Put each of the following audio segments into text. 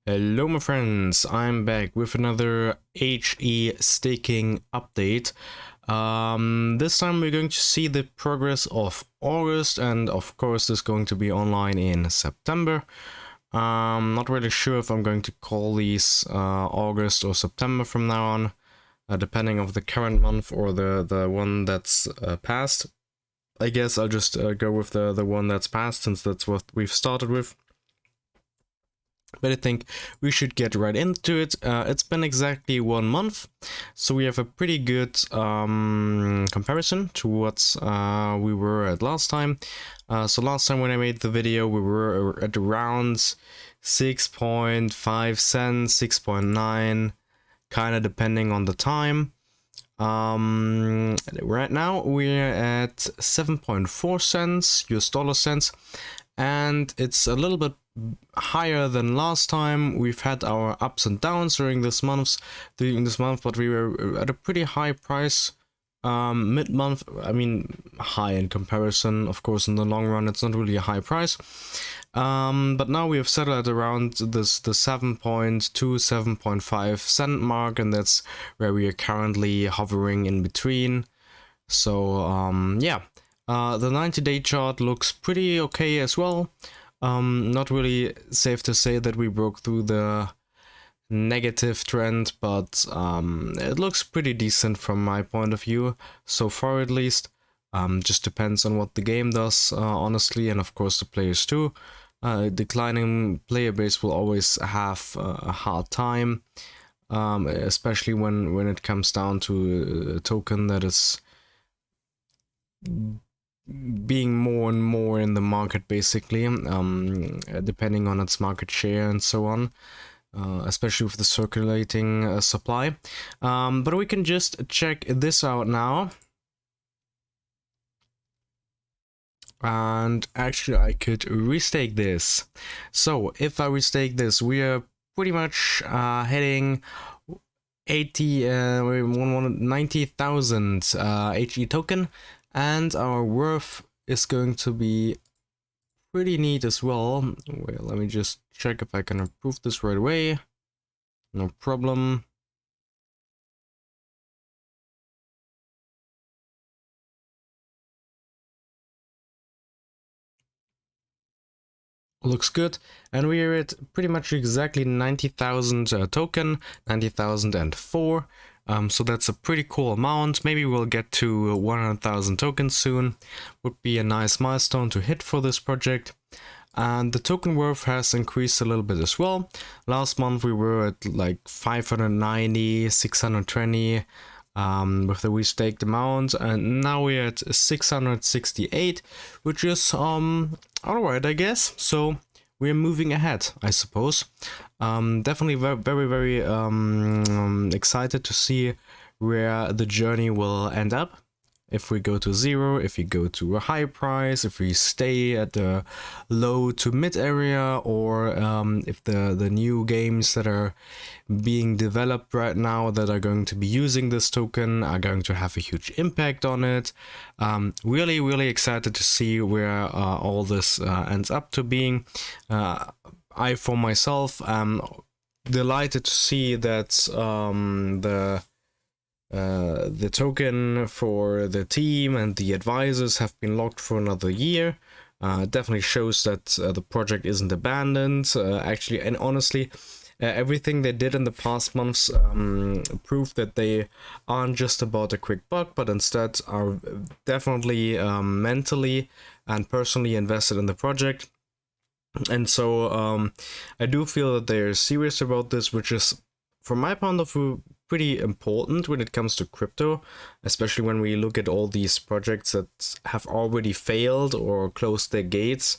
Hello my friends, I'm back with another HE staking update. This time we're going to see the progress of August, and of course this is going to be online in September. Not really sure if I'm going to call these August or September from now on, depending of the current month or the one that's passed. I guess I'll just go with the one that's passed, since that's what we've started with. But I think we should get right into it. It's been exactly 1 month, so we have a pretty good comparison to what we were at last time. So last time when I made the video, we were at around 6.5 cents, 6.9, kind of depending on the time. Right now we're at 7.4 cents US dollar cents, and it's a little bit higher than last time. We've had our ups and downs during this month, but we were at a pretty high price mid-month. I mean, high in comparison, of course. In the long run it's not really a high price, but now we have settled at around the 7.2 7.5 cent mark, and that's where we are currently hovering in between. So yeah, the 90-day chart looks pretty okay as well. Not really safe to say that we broke through the negative trend, but it looks pretty decent from my point of view, so far at least. Just depends on what the game does, honestly, and of course the players too. Declining player base will always have a hard time, especially when it comes down to a token that is being more and more in the market, basically, depending on its market share and so on, especially with the circulating supply. But we can just check this out now. And actually I could restake this. So if I restake this, we are pretty much heading 90,000 HE token, and our worth is going to be pretty neat as well. Wait, let me just check if I can approve this right away. No problem. Looks good, and we are at pretty much exactly 90,000 token, 90,004. So that's a pretty cool amount. Maybe we'll get to 100,000 tokens soon. Would be a nice milestone to hit for this project. And the token worth has increased a little bit as well. Last month we were at like 590, 620 with the restaked amount, and now we're at 668, which is alright, I guess. So we're moving ahead, I suppose. Definitely very excited to see where the journey will end up. If we go to zero, if we go to a high price, if we stay at the low to mid area, or if the new games that are being developed right now that are going to be using this token are going to have a huge impact on it. Really excited to see where all this ends up to being. I, for myself, am delighted to see that the token for the team and the advisors have been locked for another year. Definitely shows that the project isn't abandoned. Actually, and honestly, everything they did in the past months proved that they aren't just about a quick buck, but instead are definitely mentally and personally invested in the project. And so I do feel that they're serious about this, which is, from my point of view, pretty important when it comes to crypto, especially when we look at all these projects that have already failed or closed their gates.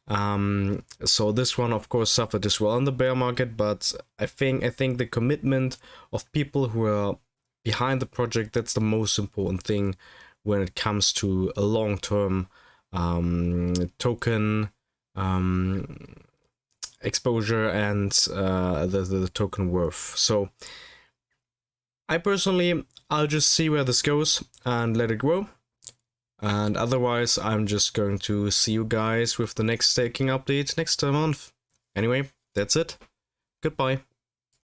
So this one, of course, suffered as well in the bear market, but I think the commitment of people who are behind the project, that's the most important thing when it comes to a long-term token exposure and the token worth. So I personally, I'll just see where this goes and let it grow. And otherwise, I'm just going to see you guys with the next staking update next month. Anyway, that's it. Goodbye.